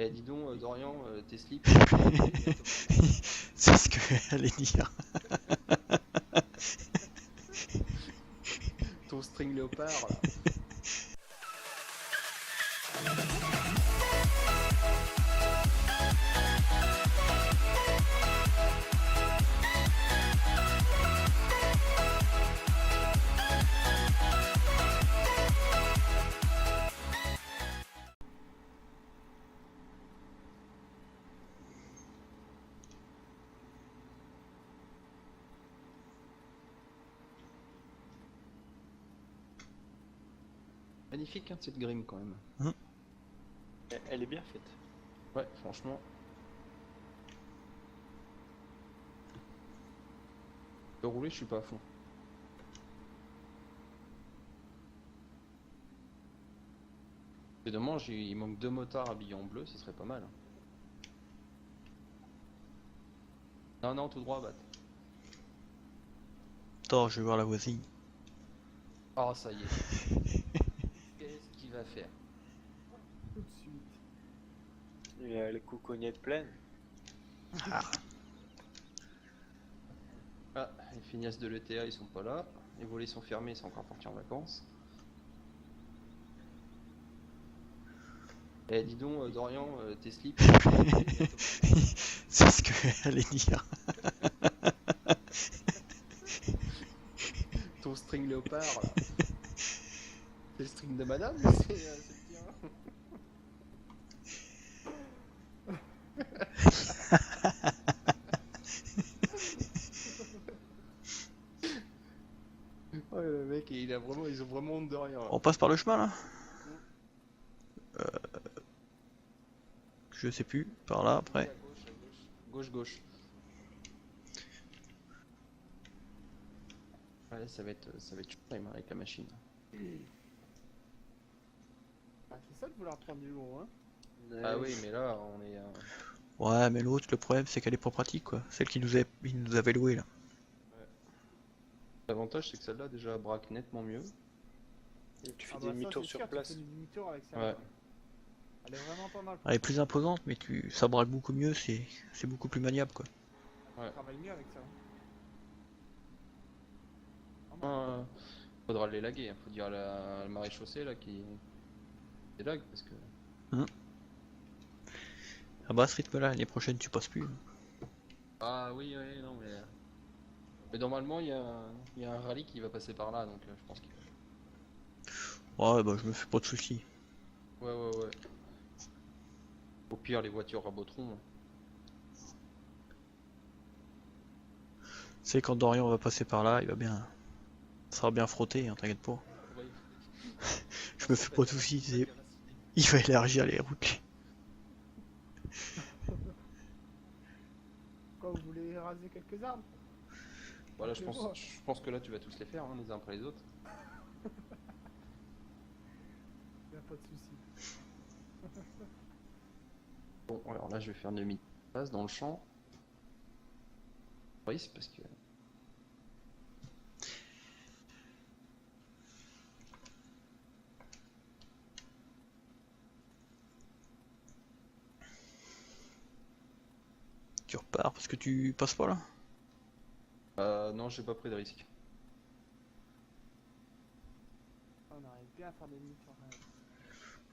Eh, dis donc, Dorian, tes slips. C'est ce que j'allais dire. Ton string léopard là. Magnifique hein, cette grime quand même. Elle est bien faite. Ouais, franchement. Le rouler, je suis pas à fond. C'est dommage, il manque 2 motards habillés en bleu, ce serait pas mal. Non, non, tout droit, bat. Attends, je vais voir la voisine. Oh, ça y est. Qu'est-ce qu'il va faire? Tout de suite. Il a les coucognettes pleines. Ah, Ah, les feignasses de l'ETA, ils sont pas là. Les volets sont fermés, ils sont encore partis en vacances. Eh, dis donc, Dorian, tes slips. c'est ce que j'allais dire. Ton string léopard là. C'est le string de madame, mais c'est le tien. Ouais, le mec, ils ont vraiment honte de rien. On passe par le chemin là. Je sais plus, par là après. À gauche, à gauche. Gauche, gauche. Ouais, ça va être chaud time avec la machine. Ah, c'est ça de vouloir prendre du gros, hein. Ah oui, mais là, on est. Ouais, mais l'autre, le problème c'est qu'elle est pas pratique quoi. Celle il nous avait loué là. L'avantage, c'est que celle-là, déjà, braque nettement mieux. Et tu fais Ah bah ça, demi-tour c'est sur sûr, tu place. fais du demi-tour avec ça. Ouais. Elle est vraiment pas mal. Elle est plus imposante, mais ça braque beaucoup mieux, c'est beaucoup plus maniable quoi. Ouais. Tu travailles mieux avec ça. Faudra les laguer, hein. Faut dire à la maréchaussée là qui lag parce que. Ah bah à ce rythme là, l'année prochaine tu passes plus. Ah oui, oui, non, mais. Mais normalement, il y a un rallye qui va passer par là, donc je pense qu'il. Ouais, bah je me fais pas de soucis. Ouais, ouais, ouais. Au pire, les voitures raboteront. C'est quand Dorian va passer par là, il va bien. Ça sera bien frotté, hein, t'inquiète pas. Ouais, Je me fais pas de soucis, il va élargir les routes. Quoi, vous voulez raser quelques arbres? Voilà, je pense que là, tu vas tous les faire, hein, les uns après les autres. Y'a pas de soucis. Bon, alors là, je vais faire une demi-passe dans le champ. Oui, parce que. Tu repars parce que tu passes pas là. Non, j'ai pas pris de risque. On arrive bien à faire des demi-tours.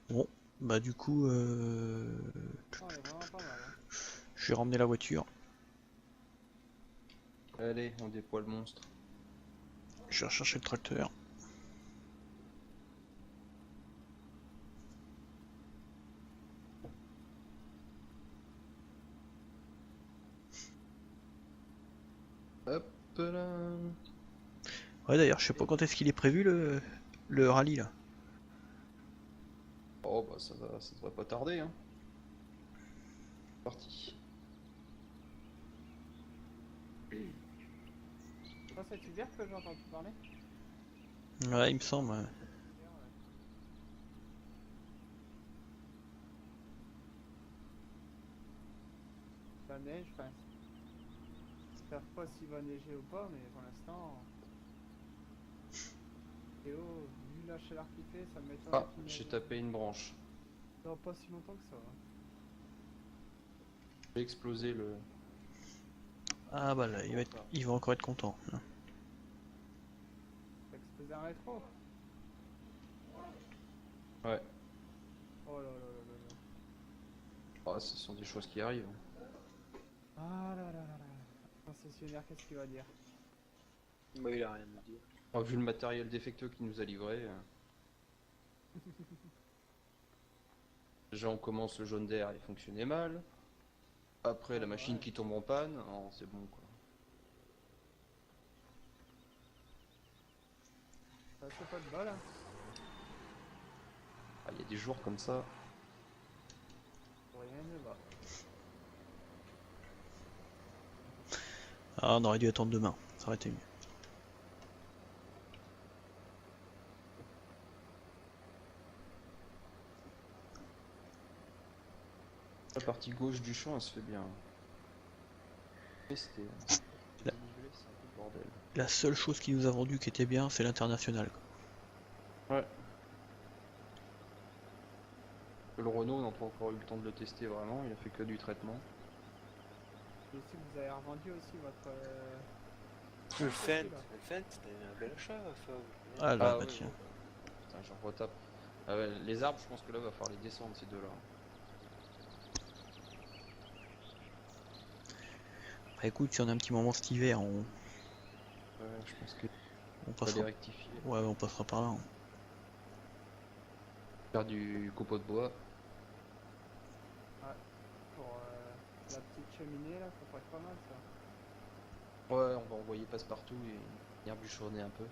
Bon, bah du coup, Non, elle est vraiment pas mal. Hein. je vais ramener la voiture. Allez, on déploie le monstre. Je vais rechercher le tracteur. Hop là. Ouais d'ailleurs, je sais pas quand est-ce qu'il est prévu le rallye là. Oh, bah ça devrait pas tarder, hein. Parti. C'est pas cet hiver que j'ai entendu parler? Ouais, il me semble. Ouais. Ça neige, enfin. Je sais pas s'il va neiger ou pas, mais pour l'instant. Théo, vu la chaleur qu'il fait, ça m'étonne Ah, qu'il neige. j'ai tapé une branche. Dans pas si longtemps que ça. J'ai explosé le... Ah bah là, il va encore être content. T'as explosé un rétro. Ouais. Oh là là là là là. Ah, ce sont des choses qui arrivent. Ah là là là là. Concessionnaire, qu'est-ce qu'il va dire? Moi, il a rien à dire. Ah, vu le matériel défectueux qu'il nous a livré... Déjà on commence, le jaune d'air il fonctionnait mal. Après la machine Ouais. qui tombe en panne, non, c'est bon quoi. Ça c'est pas de bol hein. Ah, il y a des jours comme ça. Rien ne va. Ah, on aurait dû attendre demain, ça aurait été mieux. La partie gauche du champ elle se fait bien. Mais c'était... La- dénivelé, c'est un peu le bordel. La seule chose qui nous a vendu qui était bien, c'est l'international. Ouais. Le Renault, on n'a pas encore eu le temps de le tester vraiment, il a fait que du traitement. Et si vous avez revendu aussi votre... Le Fent, là. c'était un bel achat, Fab. Ah là, bah ouais, tiens. ouais. Putain, j'en retape. Ah ouais, les arbres, je pense que là va falloir les descendre ces deux-là. Bah écoute, si on a un petit moment cet hiver, Ouais, je pense que on va les passera. rectifier. Ouais, on passera par là. Faire du copeau de bois. Pour la petite cheminée là, ça pourrait être pas mal ça. Ouais, on va envoyer passe-partout et venir bûcheronner un peu.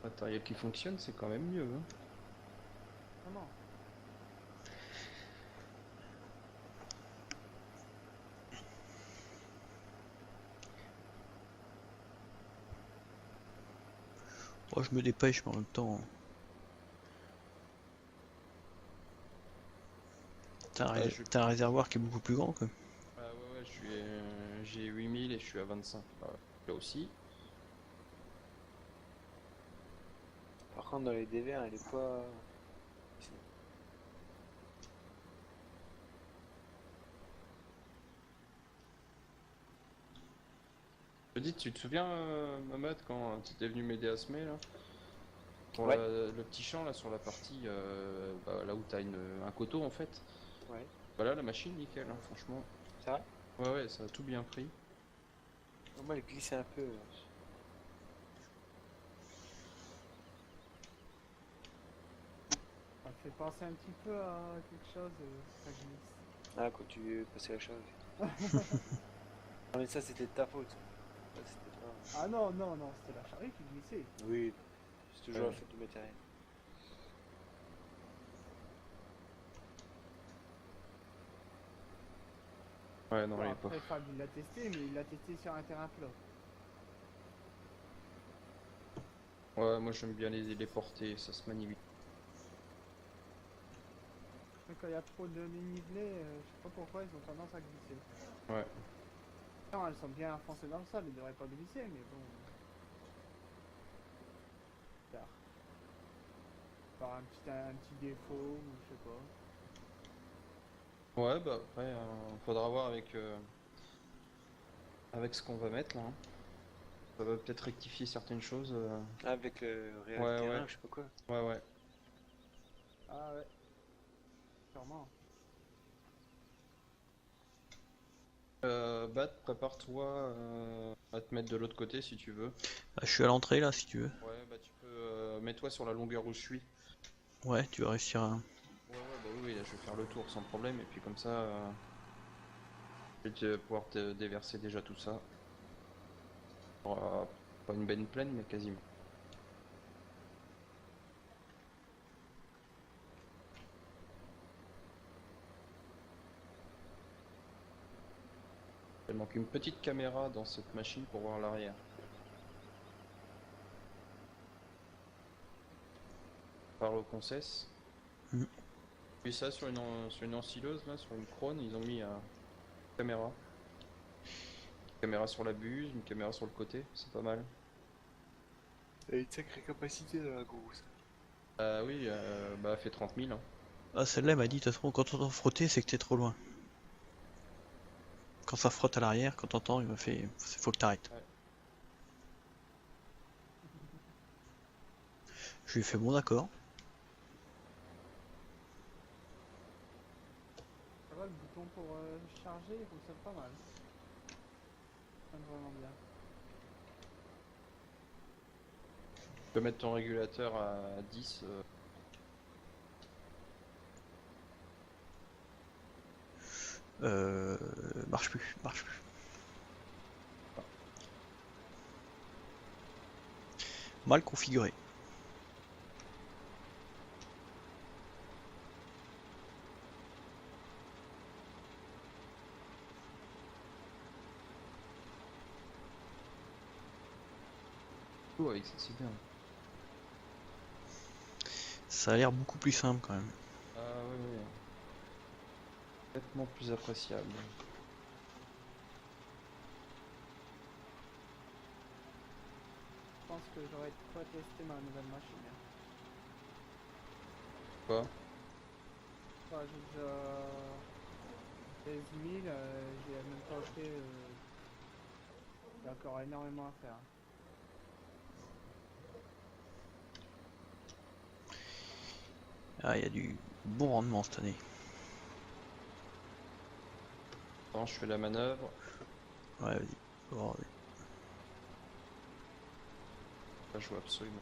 Matériel qui fonctionne, c'est quand même mieux. Hein. Comment? Moi je me dépêche, mais en même temps. T'as un réservoir qui est beaucoup plus grand quoi. Ah ouais, j'ai 8000 et je suis à 25. Ah, là aussi. Par contre, dans les DVR, elle est pas. Je te dis, tu te souviens, Mamad, quand tu étais venu m'aider à semer là pour Ouais. le petit champ là sur la partie là où t'as un coteau en fait. Ouais. Voilà la machine nickel, hein, franchement. Ça va? Ouais, ça a tout bien pris. Moi, elle glissait un peu. Ça me fait penser un petit peu à quelque chose, ça glisse. Ah, quand tu veux passer la charge. Non, mais ça, c'était de ta faute. Ça, c'était pas. Ah non, non, non, c'était la charrue qui glissait. Oui, c'est toujours Ouais. la faute du matériel. Ouais, non, Bon, il est pas. après Fab il l'a testé, mais il l'a testé sur un terrain plat. Ouais, moi j'aime bien les porter, ça se manie vite. Mais quand il y a trop de nivelés, je sais pas pourquoi ils ont tendance à glisser. Ouais. Non, elles sont bien enfoncées dans le sol, elles devraient pas glisser, mais bon. Tard. Par un petit défaut, ou je sais pas. Ouais, bah après, faudra voir avec ce qu'on va mettre là. Hein. Ça va peut-être rectifier certaines choses. Ah, avec le réel Ouais, terrain, ouais. je sais pas quoi. Ouais. Ah ouais. Sûrement. Bat, prépare-toi à te mettre de l'autre côté si tu veux. Ah, je suis à l'entrée là si tu veux. Ouais, bah tu peux. Mets-toi sur la longueur où je suis. Ouais, tu vas réussir à. Ouais, bah oui, là je vais faire le tour sans problème. Et puis comme ça, je vais pouvoir te déverser déjà tout ça. Pas une benne pleine, mais quasiment. Il manque une petite caméra dans cette machine pour voir l'arrière. Par le concesse. Mhm. Puis ça sur une ensileuse là, sur une crône, ils ont mis Caméra. Caméra sur la buse, une caméra sur le côté, c'est pas mal. Elle a une sacrée capacité dans la grosse. Oui, bah elle fait 30 000. Hein. Ah, celle-là elle m'a dit, de toute façon, quand t'entends frotter, c'est que t'es trop loin. Quand ça frotte à l'arrière, quand t'entends, il m'a fait, faut que t'arrêtes. Ouais. Je lui ai fait bon d'accord. Ça va, le bouton pour charger, il fonctionne pas mal. Ça fonctionne vraiment bien. Tu peux mettre ton régulateur à 10. Marche plus, marche plus. Mal configuré. Oh, avec ça c'est bien. Ça a l'air beaucoup plus simple quand même. Ah oui, oui. Nettement plus appréciable. Je pense que j'aurais de quoi tester ma nouvelle machine. Quoi? Enfin, j'ai déjà 16 000, j'ai même pas fait. Il y a encore énormément à faire. Ah, il y a du bon rendement cette année. Attends, je fais la manœuvre. Ouais, vas-y. Oh, ouais. Là, je vois absolument.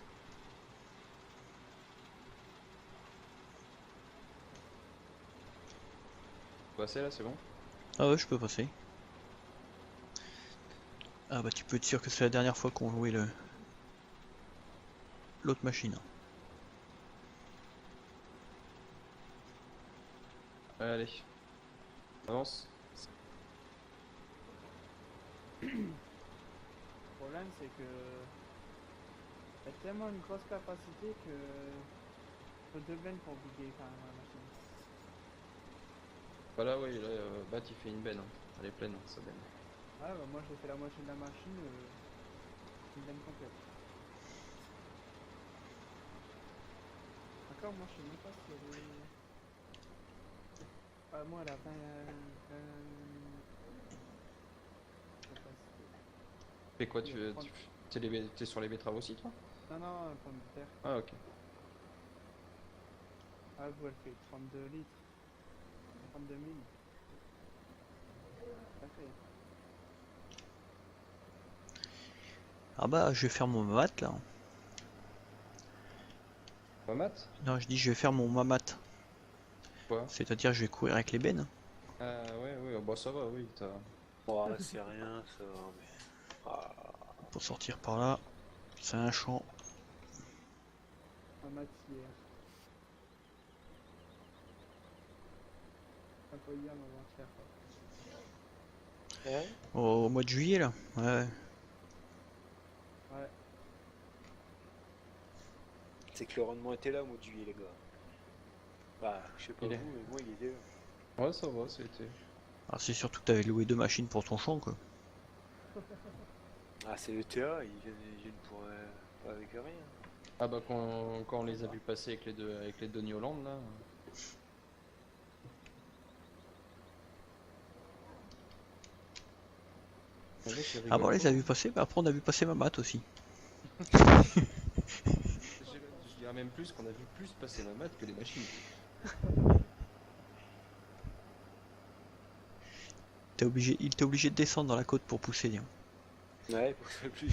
Passer là, c'est bon? Ah ouais, je peux passer. Ah bah tu peux être sûr que c'est la dernière fois qu'on jouait l'autre machine. Allez. Avance. Le problème, c'est que. Il y a tellement une grosse capacité que. Faut 2 bennes pour bugger quand même la machine. Voilà, oui, là, Bat il fait une benne. Hein. Elle est pleine, hein, sa benne. Ouais, bah moi j'ai fait la moitié de la machine, une benne complète. Encore, moi je sais même pas si elle est. Ah, moi elle a 20 capacité. Fais quoi, Il y a 30. t'es sur les betteraves aussi, toi? Non, non, pomme de terre. Ah, ok. Ah, vous, elle fait 32 litres. 32 000. Ça fait. Ah bah je vais faire mon mamat là. Pas mat? Non, je dis je vais faire mon mamat. Quoi? C'est-à-dire je vais courir avec les bennes. Ah, ouais, ouais, bah ça va, oui, t'as. Oh, c'est rien ça, mais. Ah, Pour sortir par là. C'est un champ. Un matière. Un peu hier, on va faire quoi. ouais. Au mois de juillet là. Ouais. Ouais. C'est que le rendement était là au mois de juillet, les gars. Bah, je sais pas Il est- vous, mais moi il était là. Ouais, ça va, c'était. Alors c'est surtout que t'avais loué 2 machines pour ton champ quoi. Ah, c'est le TA, ils viennent pour. Pas avec rien. Ah, bah quand on les a vus passer avec les deux New Holland, là. Le mec, il Ah bon on rigole les a vu passer, bah après on a vu passer mamat aussi. pas. Je dirais même plus qu'on a vu plus passer ma mat que les machines. Il était obligé de descendre dans la côte pour pousser. Hein. Ouais, pour ça plus.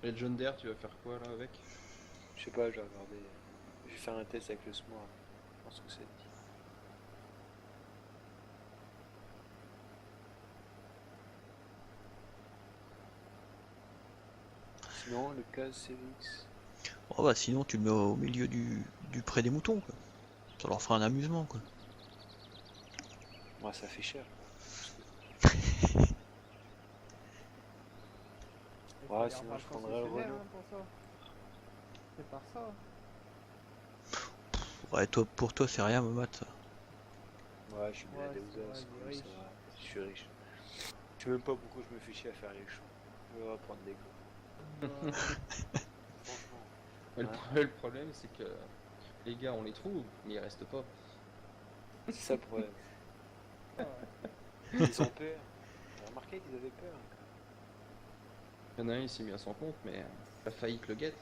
Les John Deere, tu vas faire quoi là avec? Je sais pas, je vais regarder. Je vais faire un test avec le Smart. Je pense que c'est dit. Sinon, le cas CVX. Oh bah sinon tu le mets au milieu du pré des moutons quoi. Ça leur fera un amusement quoi. Moi, ça fait cher. Il Ouais, faut sinon aller je voir prendrais le concessionnaire, Renault. hein, pour ça. C'est par ça. Ouais, toi, pour toi, c'est rien, Momat. Ça. Ouais, je suis Ouais, blindé c'est aux vrai, as, il est quoi, riche. ça va. Je suis riche. Je sais même pas pourquoi je me fais chier à faire les champs. Je vais reprendre des gars. Ouais. Franchement. Le, Ouais. le problème, c'est que les gars, on les trouve, mais ils restent pas. C'est ça le problème. Ouais. Ils ont peur. T'as remarqué qu'ils avaient peur, hein, Il y en a un, il s'est mis à son compte, mais la faillite le guette.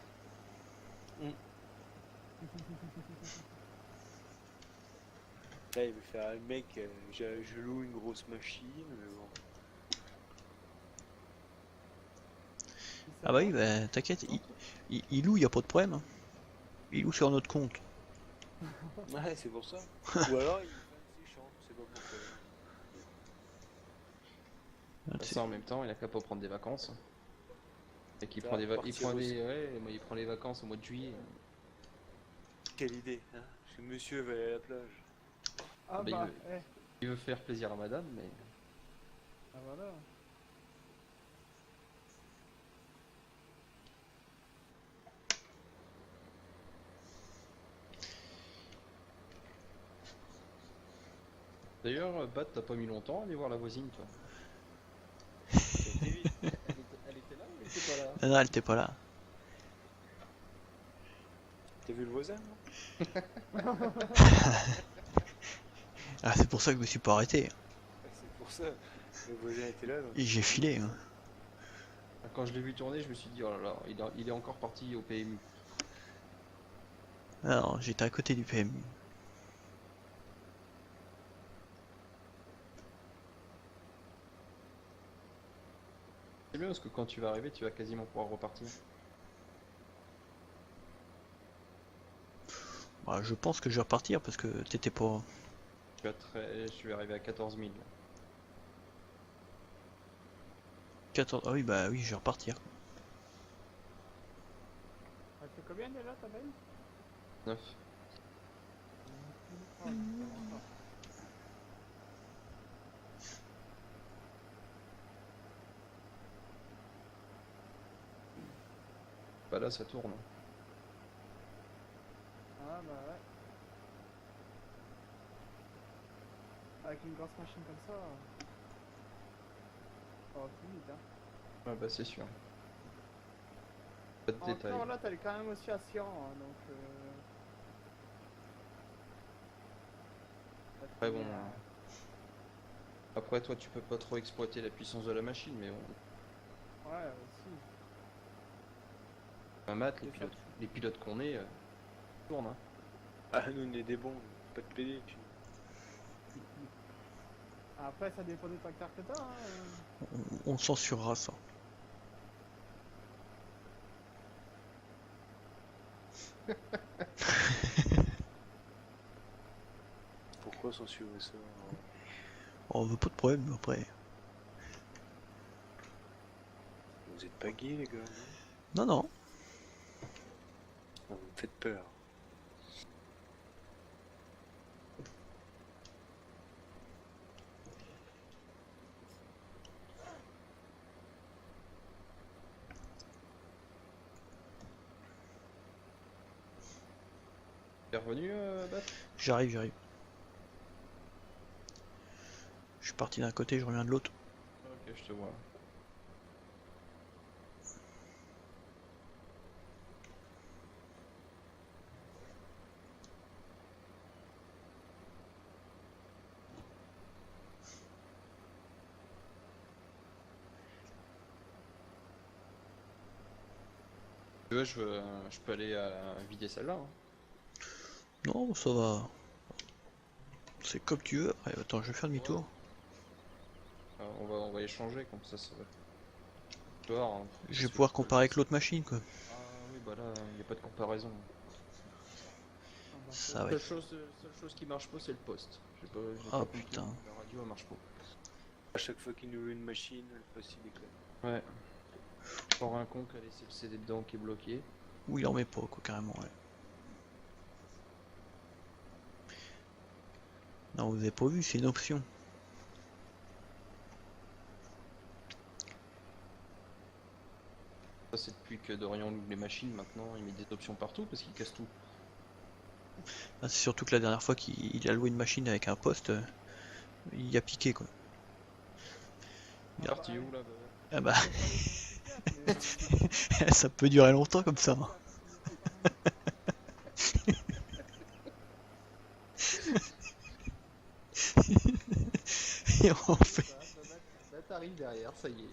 Là, il veut faire le mec, je loue une grosse machine, mais bon. Ah bah oui, bah t'inquiète, il loue, y a pas de problème. Hein. Il loue sur notre compte. Ouais, c'est pour ça. Ou alors, il fait un de ses champs, je sais pas pourquoi. Ah, Ça, en même temps, il a qu'à pas prendre des vacances. Et qu'il Ça, prend il partir prend au- ouais, moi, il prend les vacances au mois de juillet. Quelle idée, hein? Parce que monsieur va aller à la plage. Ah Bah, bah, eh. il veut faire plaisir à madame, mais Ah voilà. d'ailleurs, Bat, t'as pas mis longtemps à aller voir la voisine, toi. Ça a été vite. Elle était là ou elle était pas là? Ah non, elle était pas là. T'as vu le voisin, non? Ah, c'est pour ça que je me suis pas arrêté. Ouais, c'est pour ça. Le voisin était là, donc. Et j'ai filé. Hein. Quand je l'ai vu tourner, je me suis dit, oh là là, il est encore parti au PMU. Ah non, j'étais à côté du PMU. C'est bien parce que quand tu vas arriver, tu vas quasiment pouvoir repartir. Bah, je pense que je vais repartir parce que t'étais pas. Je vais arriver à 14 000. 14. Ah oui, bah oui, je vais repartir. Elle fait combien déjà ta belle? 9. Oh, non, Bah là, ça tourne. ah bah ouais. Avec une grosse machine comme ça. Ça va plus vite hein. Ah bah c'est sûr. Pas de détails. Encore là, t'as quand même aussi à Sion, hein, donc. Après bon. Après toi, tu peux pas trop exploiter la puissance de la machine, mais bon. Ouais, aussi. Un mat, C'est ça. les pilotes qu'on est, tournent. Hein. Ah, nous, on est des bons, pas de PD. Après, ça dépend du tracteur que t'as. Hein. On censurera ça. Pourquoi censurer ça? Oh, on veut pas de problème après. Vous êtes pas gays, les gars, Non, non. non? Vous me faites peur. T'es revenu, Bat? J'arrive, j'arrive. Je suis parti d'un côté, je reviens de l'autre. Ok, je te vois. Tu veux, je peux aller vider celle-là. Hein. Non, ça va. C'est comme tu veux. Après, attends, je vais faire demi-tour. On va échanger comme ça va. Tu vois, hein, Je vais pouvoir comparer avec l'autre machine, quoi. Ah oui, bah là, il n'y a pas de comparaison. Ah bah, Ça va La être... seule chose qui marche pas, c'est le poste. J'ai pas Ah, compris, putain. la radio elle marche pas. À chaque fois qu'il nous veut une machine, le poste il déconne. Ouais. Encore un con qui a laissé le CD dedans qui est bloqué. Ou il en met pas, quoi, carrément, ouais. Non, vous avez pas vu, c'est une option. Ça, c'est depuis que Dorian ouvre les machines maintenant, il met des options partout parce qu'il casse tout. Ah, c'est surtout que la dernière fois qu'il a loué une machine avec un poste, il y a piqué quoi. Il est parti où là Ah bah, Mais, ça peut durer longtemps comme ça, hein. Et on fait... Là t'arrives derrière, ça y est.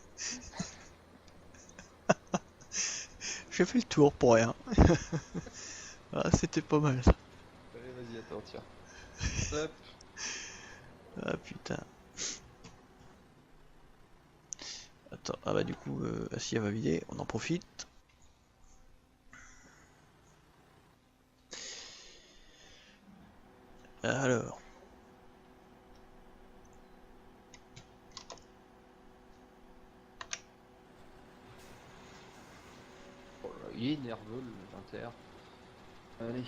J'ai fait le tour pour rien. Ah, c'était pas mal ça. Allez, vas-y, attends, tiens. Hop. Ah putain. Attends, ah bah du coup, si elle va vider, on en profite. Alors, Oh là, il est nerveux le 20R. Allez.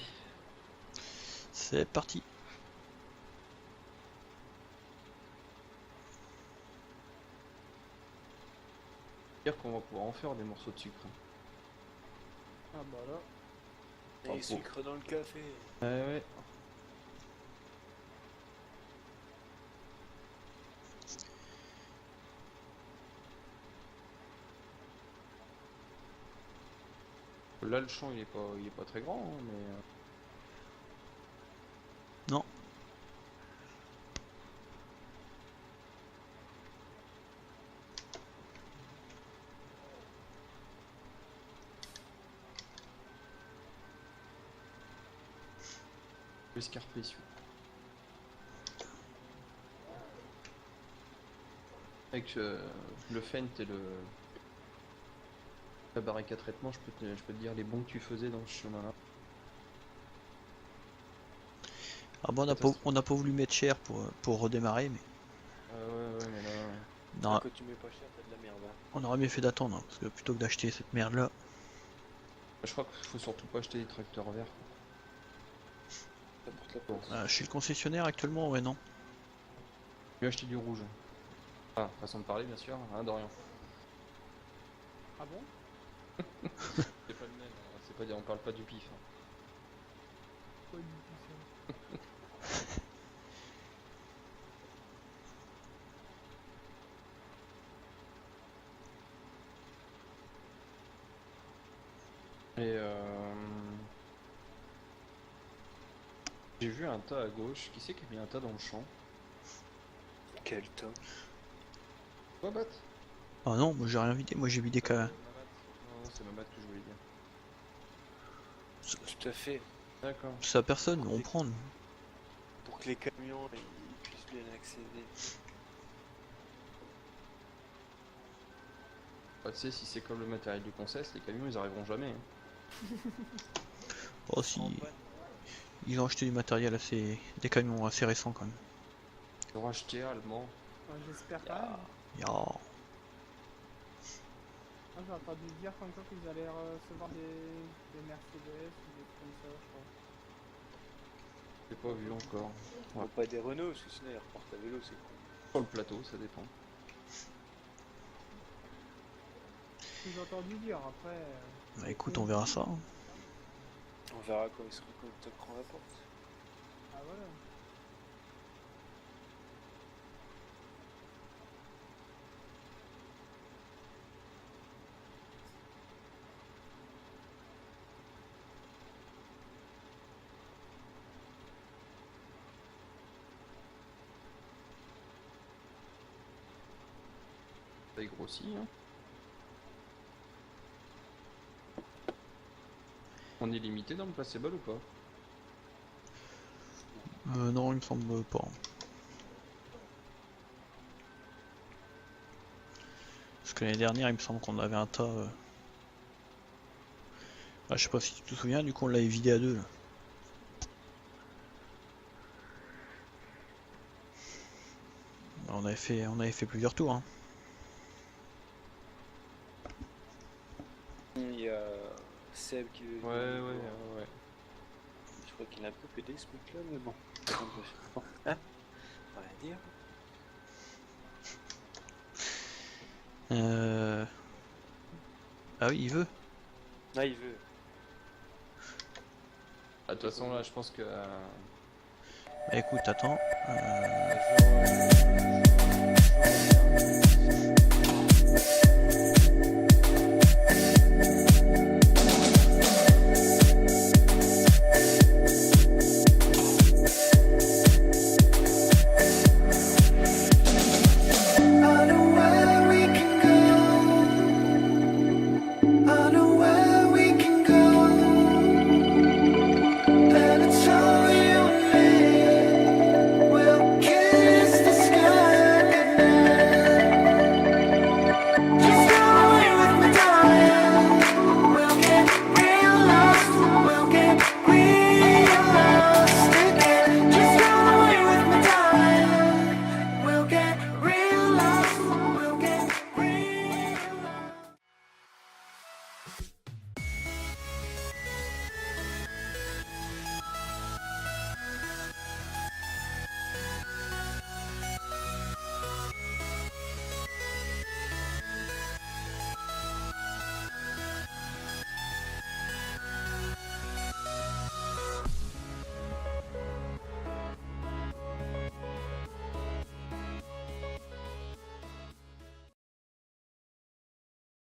c'est parti. Dire qu'on va pouvoir en faire des morceaux de sucre. ah bah là. Et sucre dans le café. Ouais. Là le champ il est pas très grand hein, mais Non. escarpé celui. Avec le Fent et la barrique à traitement, je peux te dire les bons que tu faisais dans ce chemin là. Ah bon, on n'a pas voulu mettre cher pour redémarrer, mais Ouais mais là. non, Quand tu mets pas cher, t'as de la merde. Hein. on aurait mieux fait d'attendre, hein, parce que plutôt que d'acheter cette merde là. Je crois qu'il faut surtout pas acheter des tracteurs verts. Ça porte la porte. Chez le concessionnaire actuellement, ouais, non. Je vais acheter du rouge. Ah, façon de parler bien sûr, hein Dorian. Ah bon? C'est pas le même, hein. C'est pas on parle pas du pif. Hein. Pas du tout ça. Et j'ai vu un tas à gauche. Qui c'est qui a mis un tas dans le champ? Quel temps. Quoi, Bat? Ah non, moi j'ai rien vidé, moi j'ai vidé qu'à... Non, c'est ma batte que je voulais dire. Tout à fait. D'accord. C'est à personne, on prend. Pour que les camions ils puissent bien accéder. Bah, tu sais, si c'est comme le matériel du Concess, les camions ils arriveront jamais. Hein. Oh si, ils ont acheté du matériel assez... des camions assez récents quand même. Ils auront acheté allemand. Ouais, j'espère quand même. Ya. Ah, j'ai entendu dire comme quoi qu'ils allaient recevoir des Mercedes ou des trucs comme ça, je crois. J'ai pas vu encore. Ouais. Pas des Renault, parce que sinon ils repartent à vélo, c'est con. Sur le plateau, ça dépend. J'ai entendu dire, après... Bah écoute, on verra ça, hein. On verra quand ils seront quand ils toqueront la porte. Ah voilà. Ça est grossi. Hein. On est limité dans le placebo ou pas? Non, il me semble pas. Parce que l'année dernière, il me semble qu'on avait un tas... Ah, je sais pas si tu te souviens, du coup on l'avait vidé à deux là. On avait fait plusieurs tours, hein. Il y a Seb qui veut. Ouais. Je crois qu'il a un peu pédé ce mec là, mais bon. Hein? On va rien dire. Ah oui, il veut. Ah, il veut. Ah, De toute façon, là, je pense que. Bah écoute, attends. Je-